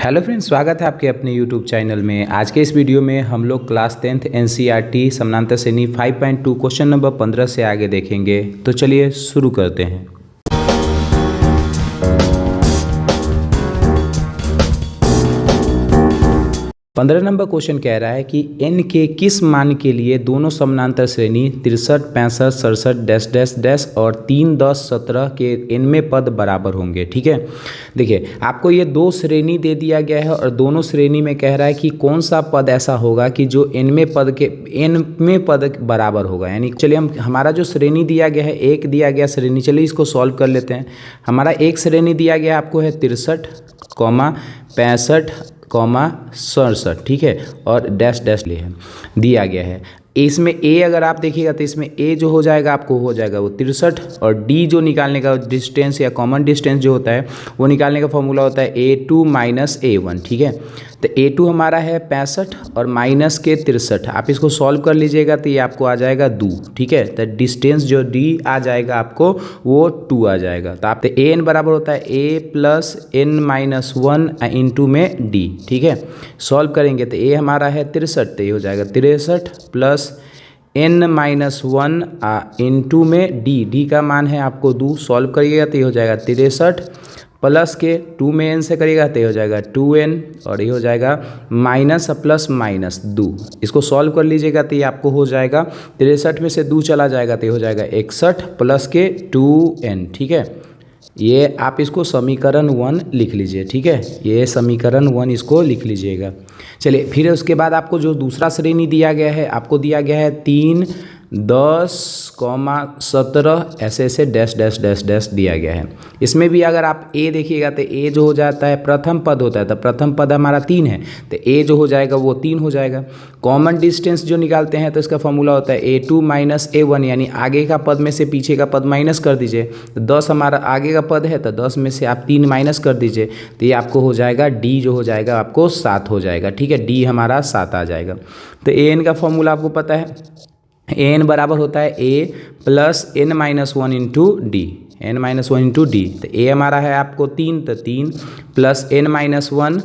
Hello friends, स्वागत है आपके अपने यूट्यूब चैनल में। आज के इस वीडियो में हम लोग क्लास 10th एनसीईआरटी समानांतर श्रेणी 5.2 क्वेश्चन नंबर 15 से आगे देखेंगे। तो चलिए शुरू करते हैं। 15 नंबर क्वेश्चन कह रहा है कि n के किस मान के लिए दोनों समानांतर श्रेणी 63, 65, 67 डैश डैश डैश और 3, 10, 17 के nवें पद बराबर होंगे। ठीक है, देखिए आपको ये दो श्रेणी दे दिया गया है और दोनों श्रेणी में कह रहा है कि कौन सा पद ऐसा होगा कि जो nवें पद बराबर होगा। यानी चलिए हमारा जो श्रेणी दिया गया है, एक दिया गया श्रेणी, चलिए इसको सॉल्व कर लेते हैं। हमारा एक श्रेणी दिया गया आपको है 63, 65, 67, ठीक है, और डैश डैश दिया गया है। इसमें ए अगर आप देखिएगा तो इसमें ए जो हो जाएगा आपको हो जाएगा वो 63, और डी जो निकालने का डिस्टेंस या कॉमन डिस्टेंस जो होता है वो निकालने का फॉर्मूला होता है A2 - A1। ठीक है, तो A2 हमारा है 65 और माइनस के 63। आप इसको सॉल्व कर लीजिएगा तो ये आपको आ जाएगा 2। ठीक है, तो डिस्टेंस जो डी आ जाएगा आपको वो 2 आ जाएगा। तो आप an बराबर होता है A + n-1 इंटू में डी। ठीक है, सॉल्व करेंगे तो a हमारा है 63, तो ये हो जाएगा 63 + n-1 इंटू में डी का मान है आपको 2। सॉल्व करिएगा तो ये हो जाएगा 63 प्लस के 2 में n से करिएगा तो ये हो जाएगा 2n, और ये हो जाएगा माइनस प्लस माइनस 2। इसको सॉल्व कर लीजिएगा तो ये आपको हो जाएगा 63 में से 2 चला जाएगा तो ये हो जाएगा 61 प्लस के 2n। ठीक है, ये आप इसको समीकरण 1 लिख लीजिए। ठीक है, ये समीकरण 1 इसको लिख लीजिएगा। चलिए फिर उसके बाद आपको जो दूसरा श्रेणी दिया गया है, आपको दिया गया है 3, 10, 17 ऐसे डैश डैश डैश डैश दिया गया है। इसमें भी अगर आप ए देखिएगा तो ए जो हो जाता है प्रथम पद होता है, तो प्रथम पद हमारा 3 है, तो ए जो हो जाएगा वो 3 हो जाएगा। कॉमन डिस्टेंस जो निकालते हैं तो इसका फॉर्मूला होता है A2 - A1, यानी आगे का पद में से पीछे का पद माइनस कर दीजिए। तो 10 हमारा आगे का पद है, तो 10 में से आप 3 माइनस कर दीजिए तो ये आपको हो जाएगा डी जो हो जाएगा आपको 7 हो जाएगा। ठीक है, डी हमारा 7 आ जाएगा। तो an का फॉर्मूला आपको पता है, an बराबर होता है A + n-1 into D, n-1 into D. तो a हमारा है आपको 3, तो 3 + n-1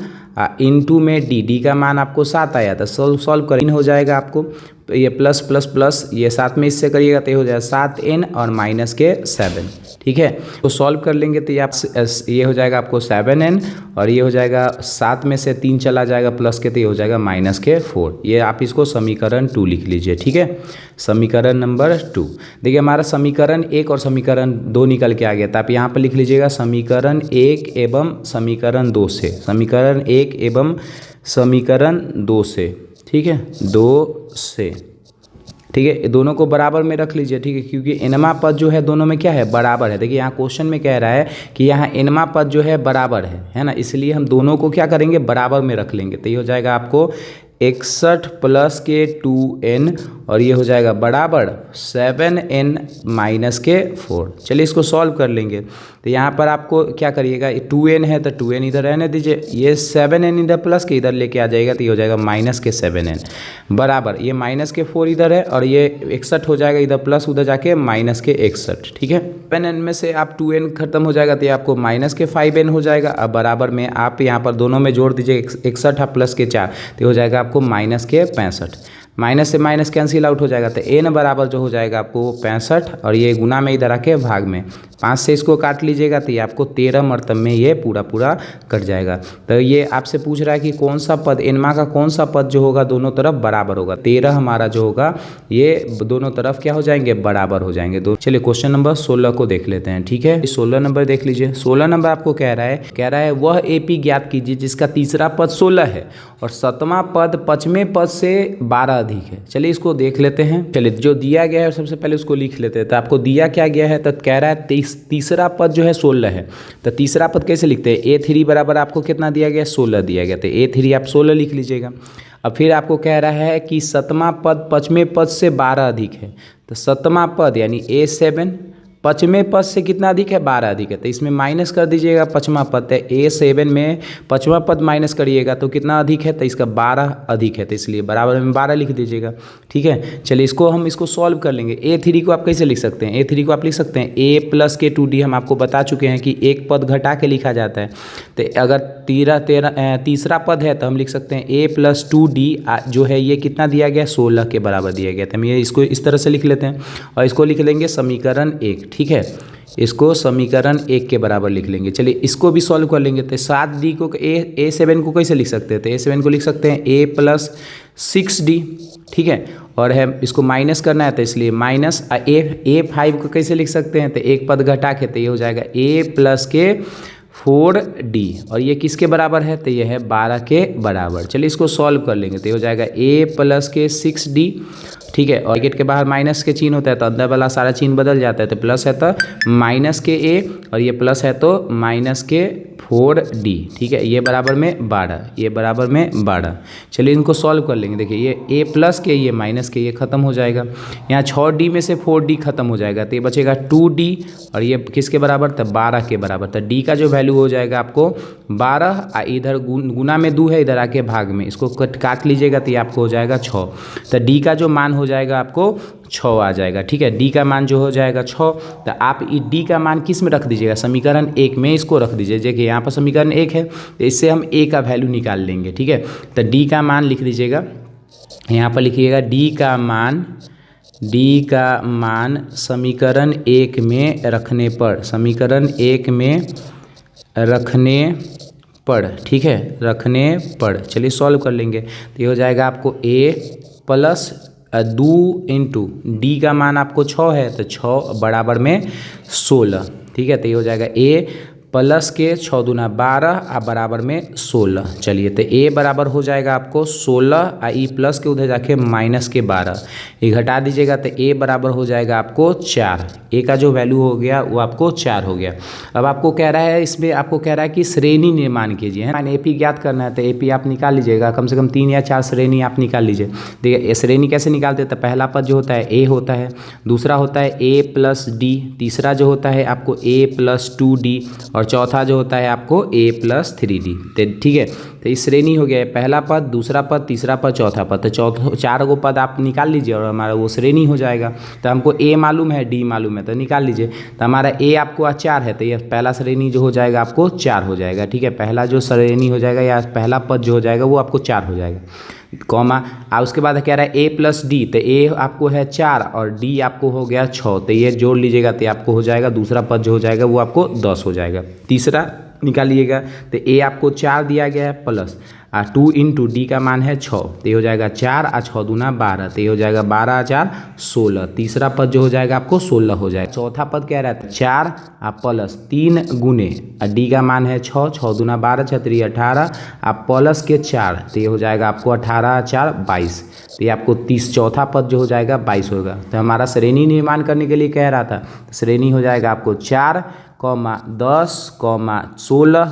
इंटू में डी का मान आपको 7 आया था। सॉल्व करें हो जाएगा आपको, तो ये प्लस प्लस प्लस ये 7 में इससे करिएगा तो ये हो जाएगा 7n और माइनस के 7। ठीक है, तो सॉल्व कर लेंगे तो ये हो जाएगा आपको 7n, और ये हो जाएगा 7 में से 3 चला जाएगा प्लस के, तो ये हो जाएगा माइनस के 4। ये आप इसको समीकरण 2 लिख लीजिए। ठीक है, समीकरण नंबर 2। देखिए हमारा समीकरण 1 और समीकरण 2 निकल के आ गया, तो आप यहाँ पर लिख लीजिएगा समीकरण 1 एवं समीकरण 2 से, समीकरण 1 एवं समीकरण 2 से। ठीक है, 2 से। ठीक है, दोनों को बराबर में रख लीजिए। ठीक है, क्योंकि nवां पद जो है दोनों में क्या है, बराबर है। देखिए यहाँ क्वेश्चन में कह रहा है कि यहाँ nवां पद जो है बराबर है ना, इसलिए हम दोनों को क्या करेंगे, बराबर में रख लेंगे। तो ये हो जाएगा आपको 61 प्लस के 2n, और ये हो जाएगा बराबर 7n माइनस के 4। चलिए इसको सॉल्व कर लेंगे। तो यहाँ पर आपको क्या करिएगा, 2n है तो 2n इधर रहने दीजिए, ये 7n इधर प्लस के इधर लेके आ जाएगा तो ये हो जाएगा माइनस के 7n बराबर, ये माइनस के 4 इधर है, और ये 61 हो जाएगा इधर प्लस उधर जाके माइनस के 61। ठीक है, 7n में से आप 2n खत्म हो जाएगा तो ये आपको माइनस के 5n हो जाएगा। अब बराबर में आप यहाँ पर दोनों में जोड़ दीजिए 61 प्लस के 4, तो हो जाएगा आपको माइनस के 65। माइनस से माइनस कैंसिल आउट हो जाएगा, तो n बराबर जो हो जाएगा आपको 65, और ये गुना में इधर आके भाग में 5 से इसको काट लीजिएगा तो ये आपको 13 मरतब में ये पूरा कट जाएगा। तो ये आपसे पूछ रहा है कि कौन सा पद, nवां का कौन सा पद जो होगा दोनों तरफ बराबर होगा। 13 हमारा जो होगा ये दोनों तरफ क्या हो जाएंगे, बराबर हो जाएंगे। तो चलिए क्वेश्चन नंबर 16 को देख लेते हैं। ठीक है, 16 नंबर देख लीजिए। 16 नंबर आपको कह रहा है वह AP ज्ञात कीजिए जिसका तीसरा पद 16 है और 7वां पद 5वें पद से 12 अधिक है। चलिए इसको देख लेते हैं। चलिए जो दिया गया है सबसे पहले उसको लिख लेते हैं। तो आपको दिया क्या गया है, तो कह रहा है तीसरा पद जो है 16 है। तो तीसरा पद कैसे लिखते हैं, A3 बराबर आपको कितना दिया गया, 16 दिया गया, तो A3 आप 16 लिख लीजिएगा। अब फिर आपको कह रहा है कि 7वां पद 5वें पद से 12 अधिक है, तो 7वां पद यानी A7 पाँचवें पद से कितना अधिक है, 12 अधिक है, तो इसमें माइनस कर दीजिएगा पाँचवा पद है। A7 में पाँचवा पद माइनस करिएगा तो कितना अधिक है, तो इसका 12 अधिक है, तो इसलिए बराबर में 12 लिख दीजिएगा। ठीक है, चलिए इसको सॉल्व कर लेंगे। A3 को आप कैसे लिख सकते हैं, A3 को आप लिख सकते हैं A प्लस के 2D। हम आपको बता चुके हैं कि एक पद घटा के लिखा जाता है, तो अगर तीसरा पद है तो हम लिख सकते हैं A प्लस 2D जो है ये कितना दिया गया, 16 के बराबर दिया गया। तो हम ये इसको इस तरह से लिख लेते हैं और इसको लिख लेंगे समीकरण 1। ठीक है, इसको समीकरण 1 के बराबर लिख लेंगे। चलिए इसको भी सॉल्व कर लेंगे। तो 7D को A7 को कैसे लिख सकते हैं, तो A7 को लिख सकते हैं A प्लस 6D। ठीक है, और है इसको माइनस करना है तो इसलिए माइनस A5 को कैसे लिख सकते हैं, तो एक पद घटा के, तो ये हो जाएगा A प्लस के 4D और ये किसके बराबर है, तो ये है 12 के बराबर। चलिए इसको सॉल्व कर लेंगे, तो ये हो जाएगा A प्लस के 6D। ठीक है, और ब्रैकेट के बाहर माइनस के चिन्ह होता है तो अंदर वाला सारा चिन्ह बदल जाता है, तो प्लस है तो माइनस के A और ये प्लस है तो माइनस के 4D। ठीक है, ये बराबर में 12, ये बराबर में 12। चलिए इनको सॉल्व कर लेंगे। देखिए ये A प्लस के, ये माइनस के, ये खत्म हो जाएगा। यहाँ 6D में से 4D खत्म हो जाएगा, तो ये बचेगा 2D और ये किसके बराबर, तो 12 के बराबर। तो D का जो वैल्यू हो जाएगा आपको 12, इधर गुना में 2 है, इधर आके भाग में, इसको काट लीजिएगा तो ये आपको हो जाएगा 6। तो D का जो मान हो जाएगा आपको 6 आ जाएगा। ठीक है, D का मान जो हो जाएगा 6, तो आप D का मान किस में रख दीजिएगा, समीकरण 1 में इसको रख दीजिए। देखिए यहाँ पर समीकरण 1 है तो इससे हम A का वैल्यू निकाल लेंगे। ठीक है, तो D का मान लिख दीजिएगा, यहाँ पर लिखिएगा D का मान समीकरण 1 में रखने पर, समीकरण 1 में रखने पर, ठीक है, रखने पर। चलिए सॉल्व कर लेंगे, तो ये हो जाएगा आपको A प्लस 2 इंटू D का मान आपको 6 है तो 6 बराबर में 16। ठीक है, तो ये हो जाएगा A प्लस के 6 दूना 12 बराबर में 16। चलिए तो A बराबर हो जाएगा आपको 16 E प्लस के उधर जाके माइनस के 12, ये घटा दीजिएगा तो A बराबर हो जाएगा आपको 4। A का जो वैल्यू हो गया वो आपको 4 हो गया। अब आपको कह रहा है, इसमें आपको कह रहा है कि श्रेणी निर्माण कीजिए, है ना। AP ज्ञात करना है तो AP आप निकाल लीजिएगा, कम से कम 3 या 4 श्रेणी आप निकाल लीजिए। देखिए श्रेणी कैसे निकालते हैं, तो पहला पद जो होता है A होता है, दूसरा होता है A प्लस D, तीसरा जो होता है आपको A प्लस 2D और चौथा जो होता है आपको A प्लस 3D। ठीक है, तो इस श्रेणी हो गया पहला पद, दूसरा पद, तीसरा पद, चौथा पद। तो 4 गो पद आप निकाल लीजिए और हमारा वो श्रेणी हो जाएगा। तो हमको A मालूम है, D मालूम है, तो निकाल लीजिए। तो हमारा A आपको 4 है तो ये पहला श्रेणी जो हो जाएगा आपको 4 हो जाएगा। ठीक है, पहला जो श्रेणी हो जाएगा या पहला पद जो हो जाएगा वो आपको 4 हो जाएगा, कॉमा। उसके बाद कह रहा है A प्लस D, तो A आपको है 4 और D आपको हो गया 6, तो ये जोड़ लीजिएगा तो आपको हो जाएगा दूसरा पद जो हो जाएगा वो आपको 10 हो जाएगा। तीसरा निकालिएगा तो A आपको 4 दिया गया है प्लस 2 इंटू D का मान है 6, तो ये हो जाएगा 4 6 दूना 12, तो ये हो जाएगा 12 4 16। तीसरा पद जो हो जाएगा आपको 16 हो जाएगा। चौथा पद कह रहा है 4 प्लस 3 गुने D का मान है 6, 6 दूना 12 6 3 18 प्लस के 4, तो ये हो जाएगा आपको 18 4 22, तो ये आपको चौथा पद जो हो जाएगा 22 होगा। तो हमारा श्रेणी निर्माण करने के लिए कह रहा था, श्रेणी हो जाएगा आपको 4, 10, 16,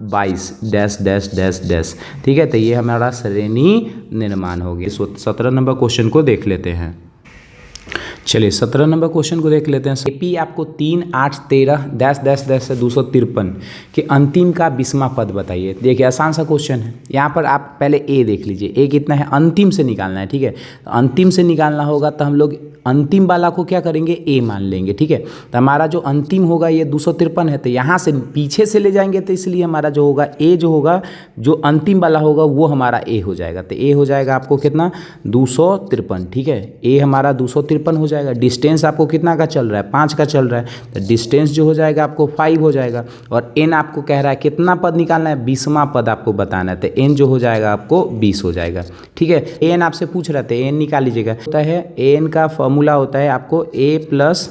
22 डैश डैश डैश डैश। ठीक है, तो ये हमारा श्रेणी निर्माण हो गया। 17 नंबर क्वेश्चन को देख लेते हैं। चलिए 17 नंबर क्वेश्चन को देख लेते हैं। AP आपको 3 8 13 डैश डैश डैश से 253 के अंतिम का 20वां पद बताइए। देखिए आसान सा क्वेश्चन है। यहाँ पर आप पहले A देख लीजिए, A कितना है, अंतिम से निकालना है। ठीक है, तो अंतिम से निकालना होगा तो हम लोग अंतिम वाला को क्या करेंगे, A मान लेंगे। ठीक है, तो हमारा जो अंतिम होगा ये 253 है, तो यहाँ से पीछे से ले जाएंगे तो इसलिए हमारा जो होगा A जो होगा, जो अंतिम वाला होगा वो हमारा A हो जाएगा। तो A हो जाएगा आपको कितना, 253। ठीक है, A हमारा 253 हो जाएगा। डिस्टेंस आपको कितना का चल रहा है, 5 का चल रहा है, तो डिस्टेंस जो हो जाएगा आपको 5 हो जाएगा। और N आपको कह रहा है कितना पद निकालना है, 20वां पद आपको बताना है, तो N जो हो जाएगा आपको 20 हो जाएगा। ठीक है, N आपसे पूछ रहे थे, N निकाल लीजिएगा। होता है N का फॉर्मूला होता है आपको A plus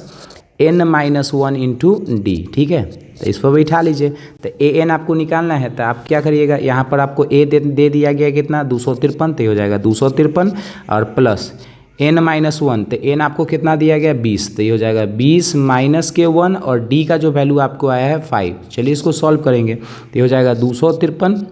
N minus 1 into D। ठीक है, तो इस पर बैठा लीजिए। तो AN आपको निकालना है तो आप क्या करिएगा, यहाँ पर आपको A दे दिया गया कितना, 253, तो हो जाएगा 253 और प्लस N माइनस 1, तो N आपको कितना दिया गया, 20, तो ये हो जाएगा 20 माइनस के 1 और D का जो वैल्यू आपको आया है 5। चलिए इसको सॉल्व करेंगे, तो ये हो जाएगा 253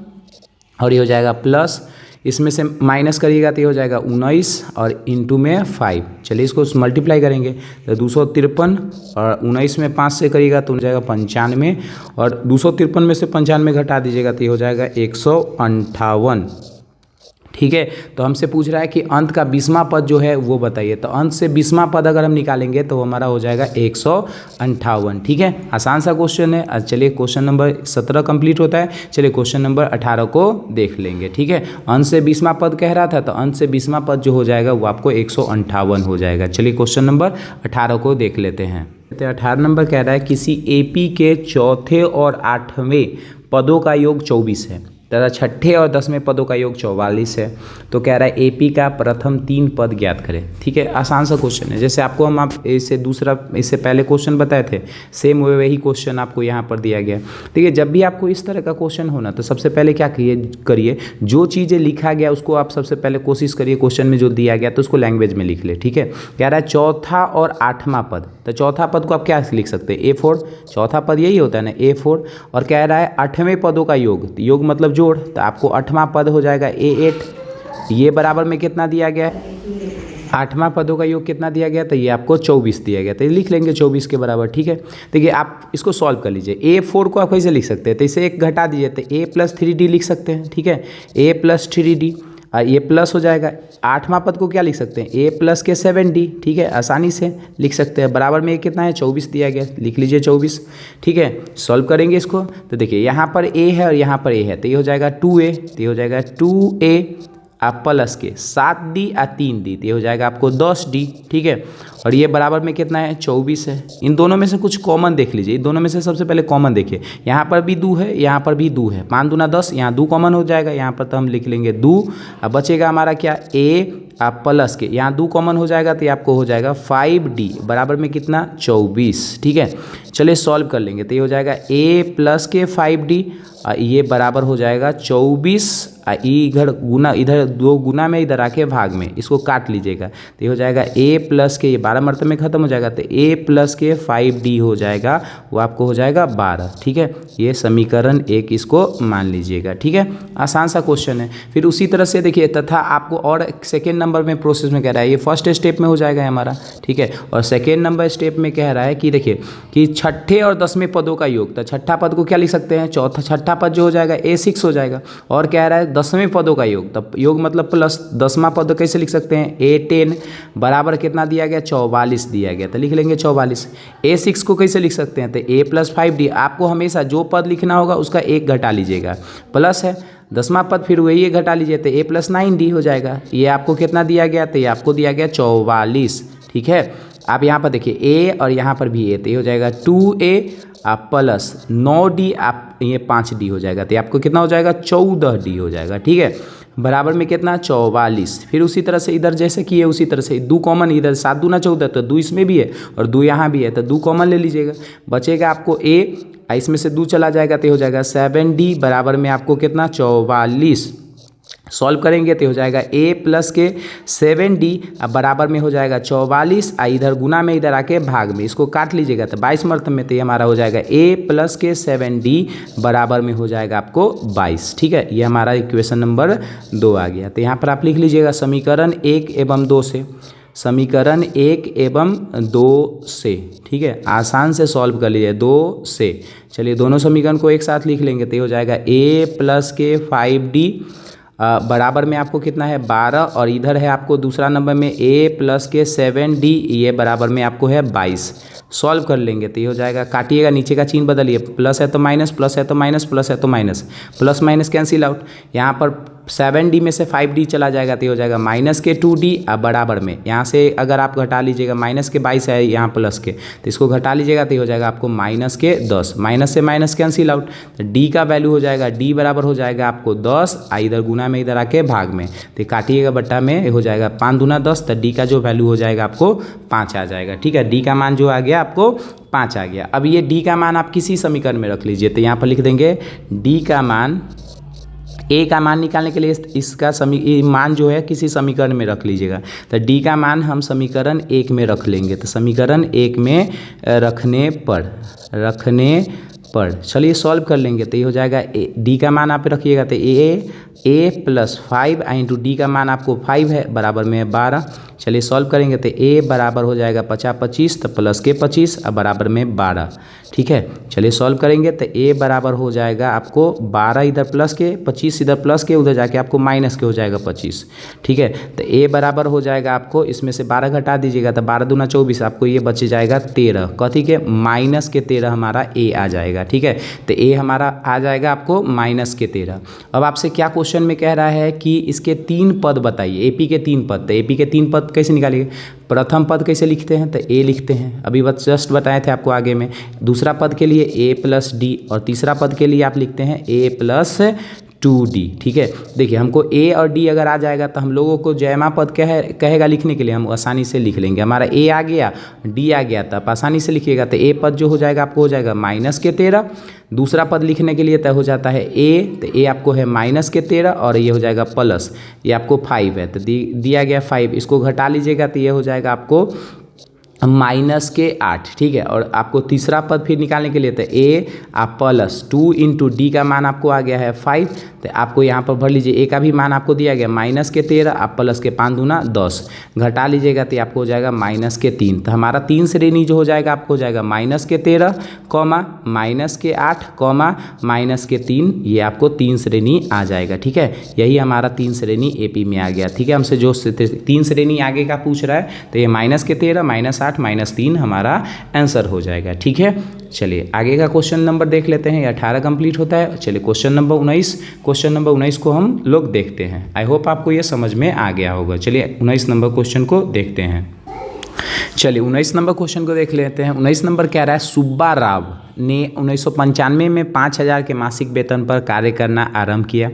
और ये हो जाएगा प्लस इसमें से माइनस करिएगा तो ये हो जाएगा 19 और इंटू में 5। चलिए इसको मल्टीप्लाई करेंगे तो 253 और 19 में 5 से करिएगा तो हो जाएगा 95 और 253 में से 95 घटा दीजिएगा तो ये हो जाएगा 158। ठीक है, तो हमसे पूछ रहा है कि अंत का 20वां पद जो है वो बताइए। तो अंत से 20वां पद अगर हम निकालेंगे तो हमारा हो जाएगा 158। ठीक है, आसान सा क्वेश्चन है। चलिए क्वेश्चन नंबर 17 कंप्लीट होता है। चलिए क्वेश्चन नंबर 18 को देख लेंगे। ठीक है, अंत से 20वां पद कह रहा था तो अंत से 20वां पद जो हो जाएगा वो आपको 158 हो जाएगा। चलिए क्वेश्चन नंबर 18 को देख लेते हैं। 18 नंबर कह रहा है किसी एपी के चौथे और 8वें पदों का योग 24 है तथा छठे और 10वें पदों का योग 44 है। तो कह रहा है एपी का प्रथम 3 पद ज्ञात करें। ठीक है, आसान सा क्वेश्चन है। जैसे आपको हम इससे पहले क्वेश्चन बताए थे, सेम वही क्वेश्चन आपको यहाँ पर दिया गया। ठीक है, जब भी आपको इस तरह का क्वेश्चन होना तो सबसे पहले क्या करिए, जो चीज़ें लिखा गया उसको आप सबसे पहले कोशिश करिए क्वेश्चन में जो दिया गया तो उसको लैंग्वेज में लिख ले। ठीक है, कह रहा है चौथा और 8वां पद। तो चौथा पद को आप क्या लिख सकते हैं, A4। चौथा पद यही होता है ना, A4। और कह रहा है 8वें पदों का योग मतलब जोड़, तो आपको 8वां पद हो जाएगा A8। ये बराबर में कितना दिया गया है, 8वां पदों का योग कितना दिया गया, तो ये आपको 24 दिया गया, तो ये लिख लेंगे 24 के बराबर। ठीक है, देखिए आप इसको सॉल्व कर लीजिए। A4 को आप कैसे लिख सकते हैं, तो इसे एक घटा दीजिए तो A + 3D लिख सकते हैं। ठीक है, A + 3D और ये प्लस हो जाएगा। 8वां पद को क्या लिख सकते हैं, A + के 7D। ठीक है, आसानी से लिख सकते हैं। बराबर में ये कितना है, 24 दिया गया, लिख लीजिए 24। ठीक है, सॉल्व करेंगे इसको तो देखिए यहाँ पर A है और यहाँ पर A है, तो ये हो जाएगा 2A। तो ये हो जाएगा 2A आप प्लस के 7D और 3D, तो ये हो जाएगा आपको 10D। ठीक है, और ये बराबर में कितना है, 24 है। इन दोनों में से कुछ कॉमन देख लीजिए। इन दोनों में से सबसे पहले कॉमन देखिए, यहाँ पर भी 2 है, यहाँ पर भी 2 है। 5 दूना 10, यहाँ 2 कॉमन हो जाएगा, यहाँ पर तो हम लिख लेंगे 2। अब बचेगा हमारा क्या, A आप प्लस के, यहाँ 2 कॉमन हो जाएगा तो ये आपको हो जाएगा 5D बराबर में कितना, 24। ठीक है, चलिए सॉल्व कर लेंगे तो ये हो जाएगा A + के 5D, ये बराबर हो जाएगा 24। इधर गुना, इधर 2 गुना में इधर आके भाग में, इसको काट लीजिएगा तो ये हो जाएगा A + के, ये 12 मरतबे में खत्म हो जाएगा तो A + के 5D हो जाएगा, वो आपको हो जाएगा 12। ठीक है, ये समीकरण 1 इसको मान लीजिएगा। ठीक है, आसान सा क्वेश्चन है। फिर उसी तरह से देखिए, तथा आपको और सेकेंड नंबर में प्रोसेस में कह रहा है, ये फर्स्ट स्टेप में हो जाएगा हमारा। ठीक है, और सेकेंड नंबर स्टेप में कह रहा है कि देखिए कि छठे और 10वें पदों का योग। तो छठा पद को क्या लिख सकते हैं, छठा पद जो हो जाएगा A6 हो जाएगा। और कह रहा है 10वें पदों का योग, तब योग मतलब प्लस 10वां पद कैसे लिख सकते हैं, A10 बराबर कितना दिया गया, 44 दिया गया, तो लिख लेंगे 44। A6 को कैसे लिख सकते हैं, तो A + 5D। आपको हमेशा जो पद लिखना होगा उसका 1 घटा लीजिएगा, प्लस है 10वां पद, फिर वही 1 घटा लीजिए तो A + 9D हो जाएगा। ये आपको कितना दिया गया, तो ये आपको दिया गया 44। ठीक है, आप यहाँ पर देखिए A और यहाँ पर भी A, तो ये हो जाएगा 2A आप प्लस 9D आप ये 5D हो जाएगा, तो आपको कितना हो जाएगा, 14D हो जाएगा। ठीक है, बराबर में कितना, 44। फिर उसी तरह से इधर जैसे किए उसी तरह से 2 कॉमन, इधर 7 दूना 14, तो 2 इसमें भी है और 2 यहाँ भी है, तो 2 कॉमन ले लीजिएगा। बचेगा आपको A, इसमें से 2 चला जाएगा तो हो जाएगा 7D बराबर में आपको कितना, 44। सॉल्व करेंगे तो हो जाएगा A + के 7D बराबर में हो जाएगा 44। इधर गुना में इधर आके भाग में, इसको काट लीजिएगा तो 22 मरतबे में, तो ये हमारा हो जाएगा A + के 7D बराबर में हो जाएगा आपको 22। ठीक है, ये हमारा इक्वेशन नंबर 2 आ गया। तो यहाँ पर आप लिख लीजिएगा समीकरण 1 एवं 2 से, समीकरण 1 एवं 2 से। ठीक है, आसान से सॉल्व कर लीजिए 2 से। चलिए दोनों समीकरण को एक साथ लिख लेंगे तो ये हो जाएगा A + के 5D बराबर में आपको कितना है, 12। और इधर है आपको दूसरा नंबर में A + के 7D, ये बराबर में आपको है 22। सॉल्व कर लेंगे तो ये हो जाएगा, काटिएगा नीचे का चिन्ह बदलिए, प्लस है तो माइनस, प्लस है तो माइनस, प्लस है तो minus, plus minus cancel out. यहाँ पर 7D में से 5D चला जाएगा तो ये हो जाएगा माइनस के 2D बराबर में, यहाँ से अगर आप घटा लीजिएगा, माइनस के 22 है यहाँ प्लस के, तो इसको घटा लीजिएगा तो ये हो जाएगा आपको माइनस के 10। माइनस से माइनस कैंसिल आउट, तो D का वैल्यू हो जाएगा, D बराबर हो जाएगा आपको 10, इधर गुना में इधर आके भाग में, तो काटिएगा बट्टा में हो जाएगा 5 दूना 10, तो D का जो वैल्यू हो जाएगा आपको 5 आ जाएगा। ठीक है, D का मान जो आ गया आपको 5 आ गया। अब ये D का मान आप किसी समीकरण में रख लीजिए, तो यहाँ पर लिख देंगे D का मान, A का मान निकालने के लिए इसका मान जो है किसी समीकरण में रख लीजिएगा, तो D का मान हम समीकरण 1 में रख लेंगे। तो समीकरण 1 में रखने पर। चलिए सॉल्व कर लेंगे तो ये हो जाएगा डी का मान आप रखिएगा तो ए प्लस 5 इंटू डी का मान आपको 5 है बराबर में 12। चलिए सॉल्व करेंगे तो ए बराबर हो जाएगा 50 तो प्लस के 25 अब बराबर में 12। ठीक है, चलिए सॉल्व करेंगे तो ए बराबर हो जाएगा आपको 12 इधर प्लस के 25 इधर प्लस के उधर जाके आपको माइनस के हो जाएगा 25। ठीक है, तो ए बराबर हो जाएगा आपको इसमें से 12 घटा दीजिएगा तो 12 दूना 24 आपको ये बच जाएगा 13। कथी के माइनस के 13 हमारा ए आ जाएगा। ठीक है, तो ए हमारा आ जाएगा आपको माइनस के 13। अब आपसे क्या क्वेश्चन में कह रहा है कि इसके 3 पद बताइए, एपी के 3 पद। तो एपी के 3 पद कैसे निकालिए? प्रथम पद कैसे लिखते हैं तो ए लिखते हैं, अभी बस जस्ट बताए थे आपको आगे में। दूसरा पद के लिए ए प्लस डी और तीसरा पद के लिए आप लिखते हैं ए प्लस 2d। ठीक है, देखिए हमको a और d अगर आ जाएगा तो हम लोगों को जयमा पद कहेगा लिखने के लिए हम आसानी से लिख लेंगे। हमारा a आ गया d आ गया तो आप आसानी से लिखिएगा। तो a पद जो हो जाएगा आपको हो जाएगा माइनस के 13। दूसरा पद लिखने के लिए तो हो जाता है a, तो a आपको है माइनस के 13 और ये हो जाएगा प्लस, ये आपको 5 है तो दिया गया 5, इसको घटा लीजिएगा तो ये हो जाएगा आपको माइनस के 8। ठीक है, और आपको तीसरा पद फिर निकालने के लिए तो ए आप प्लस 2 इंटू डी का मान आपको आ गया है 5, तो आपको यहाँ पर भर लीजिए। ए का भी मान आपको दिया गया माइनस के 13, आप प्लस के 5 दूना 10 घटा लीजिएगा तो आपको हो जाएगा माइनस के 3। तो हमारा 3 श्रेणी जो हो जाएगा आपको हो जाएगा माइनस के 13 कॉमा माइनस के 8 कॉमा माइनस के 3, ये आपको 3 श्रेणी आ जाएगा। ठीक है, यही हमारा 3 श्रेणी एपी में आ गया। ठीक है, हमसे जो 3 श्रेणी आगे का पूछ रहा है तो ये माइनस के 13 माइनस 8 माइनस 3 हमारा आंसर हो जाएगा। ठीक है, चलिए आगे का क्वेश्चन नंबर देख लेते हैं। 18 कंप्लीट होता है। चलिए क्वेश्चन नंबर 19, क्वेश्चन नंबर 19 को हम लोग देखते हैं। आई होप आपको ये समझ में आ गया होगा। चलिए 19 नंबर क्वेश्चन को देखते हैं। चलिए 19 नंबर क्वेश्चन को देख लेते हैं। 19 नंबर कह रहा है सुब्बा राव ने 1995 में 5,000 के मासिक वेतन पर कार्य करना आरंभ किया।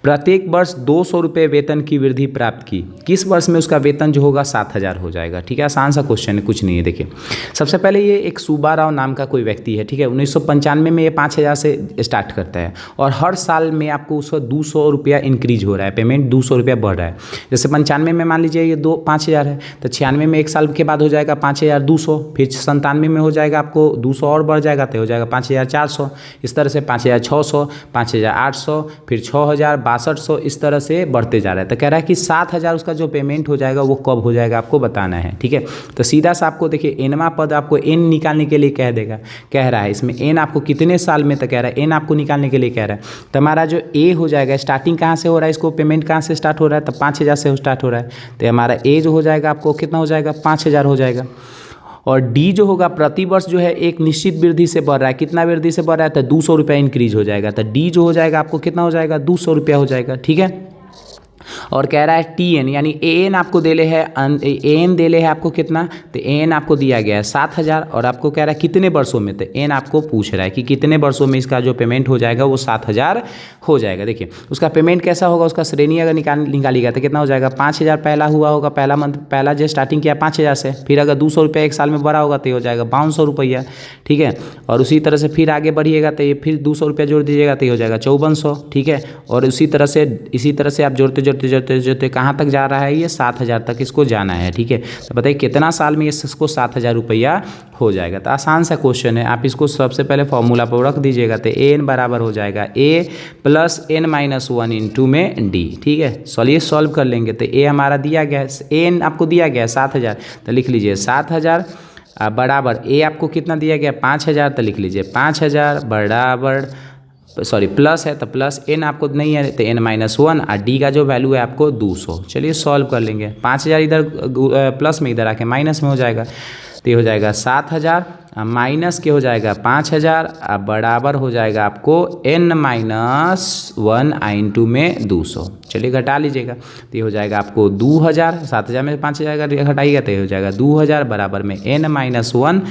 प्रत्येक वर्ष 200 रुपये वेतन की वृद्धि प्राप्त की। किस वर्ष में उसका वेतन जो होगा 7,000 हो जाएगा। ठीक है, आसान सा क्वेश्चन है, कुछ नहीं है। देखिए सबसे पहले ये एक सुब्बा राव नाम का कोई व्यक्ति है। ठीक है, 1995 में ये 5,000 से स्टार्ट करता है और हर साल में आपको उसका 200 रुपया इंक्रीज हो रहा है, पेमेंट 200 रुपया बढ़ रहा है। जैसे 95 में मान लीजिए ये 5,000 है तो 96 में 1 साल के बाद हो जाएगा 5,200, फिर 97 में हो जाएगा आपको 200 और बढ़ जाएगा तो हो जाएगा 5,400, इस तरह से 5,600, 5,800, फिर 6,000, 6,200, इस तरह से बढ़ते जा रहा है। तो कह रहा है कि 7,000 उसका जो पेमेंट हो जाएगा वो कब हो जाएगा आपको बताना है। ठीक है, तो सीधा सा आपको देखिए एनवा पद आपको एन निकालने के लिए कह रहा है इसमें एन आपको कितने साल में, तो कह रहा है एन आपको निकालने के लिए कह रहा है। तो हमारा जो ए हो जाएगा स्टार्टिंग कहाँ से हो रहा है, इसको पेमेंट कहाँ से स्टार्ट हो रहा है, तो 5,000 से स्टार्ट हो रहा है। तो हमारा ए जो हो जाएगा आपको कितना हो जाएगा 5,000 हो जाएगा। और डी जो होगा प्रति वर्ष जो है एक निश्चित वृद्धि से बढ़ रहा है। कितना वृद्धि से बढ़ रहा है तो 200 रुपया इंक्रीज हो जाएगा। तो डी जो हो जाएगा आपको कितना हो जाएगा 200 रुपया हो जाएगा। ठीक है, और कह रहा है टी एन यानी ए एन आपको देले है, ए एन देले है आपको कितना, तो ए एन आपको दिया गया है 7,000 और आपको कह रहा है कितने वर्षों में, तो एन आपको पूछ रहा है कि कितने वर्षों में इसका जो पेमेंट हो जाएगा वो 7,000 हो जाएगा। देखिए उसका पेमेंट कैसा होगा, उसका श्रेणी अगर निकालिएगा तो कितना हो जाएगा 5,000 पहला हुआ होगा, पहला मंथ पहला जो स्टार्टिंग किया 5,000 से, फिर अगर 200 रुपया 1 साल में बढ़ा होगा तो हो जाएगा 500 रुपया। ठीक है, और उसी तरह से फिर आगे बढ़िएगा तो ये फिर 200 रुपया जोड़ दीजिएगा तो हो जाएगा 5,400। ठीक है, और इसी तरह से आप जोड़ते कहाँ तक जा रहा है, ये 7,000 तक इसको जाना है। ठीक है, तो बताइए कितना साल में इसको 7,000 रुपया हो जाएगा। तो आसान सा क्वेश्चन है, आप इसको सबसे पहले फॉर्मूला पर रख दीजिएगा तो एन बराबर हो जाएगा ए प्लस एन माइनस 1 इंटू में डी। ठीक है, चलिए सॉल्व कर लेंगे। तो ए हमारा दिया गया है, एन आपको दिया गया है 7,000 तो लिख लीजिए 7,000 बराबर ए आपको कितना दिया गया 5,000 तो लिख लीजिए 5,000 बराबर प्लस है तो प्लस एन आपको नहीं है तो एन माइनस 1 और डी का जो वैल्यू है आपको 200। चलिए सॉल्व कर लेंगे। 5,000 इधर प्लस में इधर आके माइनस में हो जाएगा तो ये हो जाएगा 7,000 माइनस के हो जाएगा 5,000 बराबर हो जाएगा आपको n माइनस 1 इंटू में 200। चलिए घटा लीजिएगा तो ये हो जाएगा आपको 2,000, 7,000 में 5,000 घटाइएगा तो ये हो जाएगा 2,000 बराबर में n माइनस 1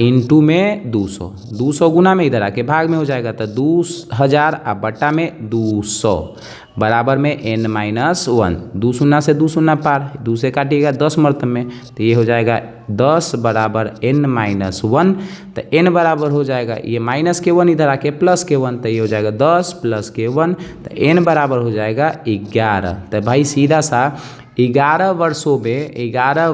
इंटू में 200। 200 गुना में इधर आके भाग में हो जाएगा तो 2,000 बट्टा में 200 बराबर में n माइनस 1। 2 शून्य से 2 शून्य पार, 2 से काटिएगा 10 मर्तब में तो ये हो जाएगा 10 बराबर n माइनस 1। तो n बराबर हो जाएगा ये माइनस के 1 इधर आके प्लस के 1 तो ये हो जाएगा 10 प्लस के 1 तो n बराबर हो जाएगा 11। तो भाई सीधा सा 11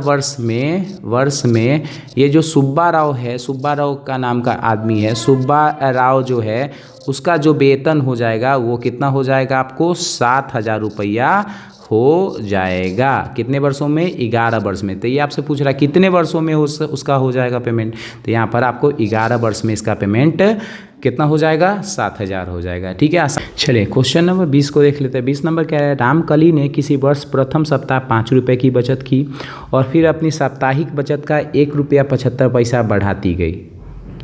वर्ष में ये जो सुब्बा राव है, सुब्बा राव का नाम का आदमी है, सुब्बा राव जो है उसका जो वेतन हो जाएगा वो कितना हो जाएगा आपको 7,000 रुपया हो जाएगा। कितने वर्षों में? 11 वर्ष में। तो ये आपसे पूछ रहा है कितने वर्षों में उसका हो जाएगा पेमेंट, तो यहाँ पर आपको 11 वर्ष में इसका पेमेंट कितना हो जाएगा? 7,000 हो जाएगा। ठीक है, चलिए क्वेश्चन नंबर 20 को देख लेते हैं। 20 नंबर क्या है? रामकली ने किसी वर्ष प्रथम सप्ताह 5 रुपये की बचत की और फिर अपनी साप्ताहिक बचत का 1 रुपया 75 पैसा बढ़ाती गई।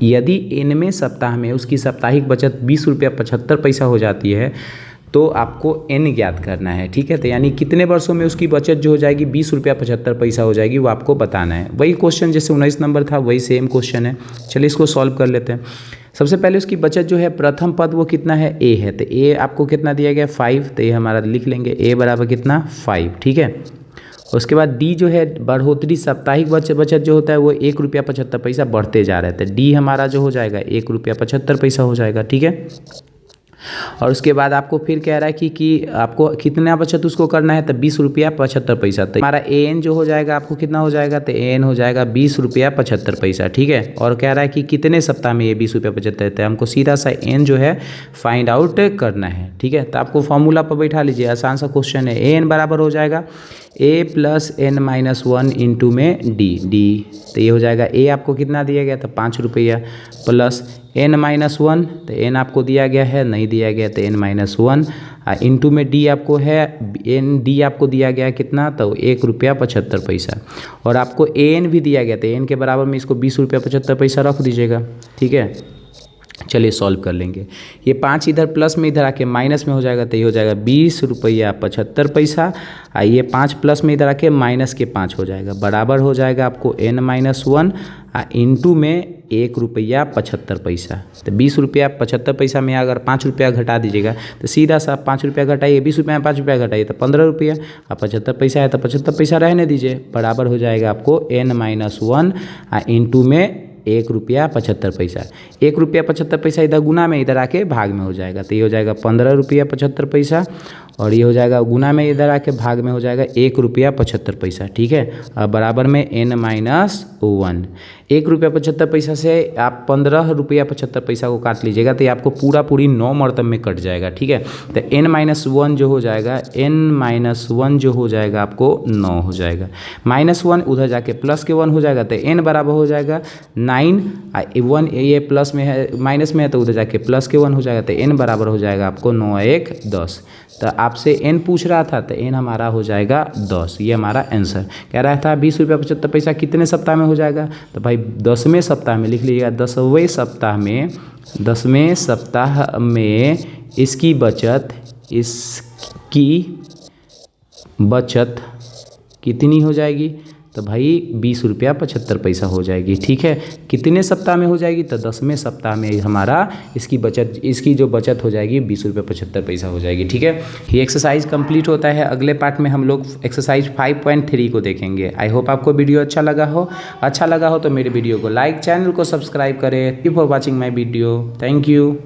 यदि इनमें सप्ताह में उसकी साप्ताहिक बचत 20 रुपया 75 पैसा हो जाती है तो आपको n ज्ञात करना है। ठीक है, तो यानी कितने वर्षों में उसकी बचत जो हो जाएगी 20 रुपया 75 पैसा हो जाएगी, वो आपको बताना है। वही क्वेश्चन जैसे 19 नंबर था वही सेम क्वेश्चन है। चलिए इसको सॉल्व कर लेते हैं। सबसे पहले उसकी बचत जो है प्रथम पद वो कितना है? a है, तो a आपको कितना दिया गया? 5, तो ये हमारा लिख लेंगे a बराबर कितना? 5। ठीक है, उसके बाद d जो है बढ़ोतरी साप्ताहिक बचत जो होता है वो 1 रुपया 75 पैसा बढ़ते जा रहा है, तो d हमारा जो हो जाएगा 1 रुपया 75 पैसा हो जाएगा। ठीक है, और उसके बाद आपको फिर कह रहा है कि आपको कितना बचत उसको करना है, तो 20 रुपया 75 पैसा। तो हमारा an जो हो जाएगा आपको कितना हो जाएगा? तो an हो जाएगा 20 रुपया 75 पैसा। ठीक है, और कह रहा है कि कितने सप्ताह में ये 20 रुपया 75 है, हमको सीधा सा n जो है फाइंड आउट करना है। ठीक है, तो आपको फॉर्मूला पर बैठा लीजिए, आसान सा क्वेश्चन है। an बराबर हो जाएगा a प्लस n-1 इंटू में d, तो ये हो जाएगा a आपको कितना दिया गया था? 5 रुपया प्लस n-1, तो n आपको दिया गया है, नहीं दिया गया तो n-1 इंटू में d आपको है, d आपको दिया गया है कितना? तो 1 रुपया 75 पैसा, और आपको an भी दिया गया था, n के बराबर में इसको 20 रुपया 75 पैसा रख दीजिएगा। ठीक है, चलिए सॉल्व कर लेंगे। ये 5 इधर प्लस में इधर आके माइनस में हो जाएगा, तो ये हो जाएगा 20 रुपया 75 पैसा। ये 5 प्लस में इधर आके माइनस के 5 हो जाएगा, बराबर हो जाएगा आपको n-1 इंटू में 1 रुपया 75 पैसा। तो 20 रुपया 75 पैसा में अगर 5 रुपया घटा दीजिएगा तो सीधा सा 5 रुपया घटाइए, 20 रुपया में 5 रुपया घटाइए तो 15 रुपया, और 75 पैसा है तो 75 पैसा रहने दीजिए, बराबर हो जाएगा आपको n-1 इंटू में 1 रुपया 75 पैसा। 1 रुपया 75 पैसा इधर गुना में इधर आके भाग में हो जाएगा, तो ये हो जाएगा 15 रुपया 75 पैसा, और ये हो जाएगा गुना में इधर आके भाग में हो जाएगा 1 रुपया 75 पैसा। ठीक है, और बराबर में n-1। 1 रुपया 75 पैसा से आप 15 रुपया 75 पैसा को काट लीजिएगा तो ये आपको पूरी 9 मरतब में कट जाएगा। ठीक है, तो n-1 जो हो जाएगा, n-1 जो हो जाएगा आपको 9 हो जाएगा, -1 उधर जाके प्लस के 1 हो जाएगा, तो n बराबर हो जाएगा 9, 1 ये प्लस में है माइनस में है तो उधर जाके प्लस के 1 हो जाएगा, तो n बराबर हो जाएगा आपको 9 1 10। तो आपसे n पूछ रहा था तो n हमारा हो जाएगा 10, ये हमारा आंसर। कह रहा था 20 रुपया 75 पैसा कितने सप्ताह में हो जाएगा, तो भाई 10वें सप्ताह में लिख लीजिएगा। 10वें सप्ताह में इसकी बचत कितनी हो जाएगी, तो भाई 20 रुपया 75 पैसा हो जाएगी। ठीक है, कितने सप्ताह में हो जाएगी, तो 10वें सप्ताह में हमारा इसकी जो बचत हो जाएगी 20 रुपया 75 पैसा हो जाएगी। ठीक है, ये एक्सरसाइज कंप्लीट होता है। अगले पार्ट में हम लोग एक्सरसाइज 5.3 को देखेंगे। आई होप आपको वीडियो अच्छा लगा हो तो मेरे वीडियो को लाइक, चैनल को सब्सक्राइब करें। Thank you for watching my video. Thank you.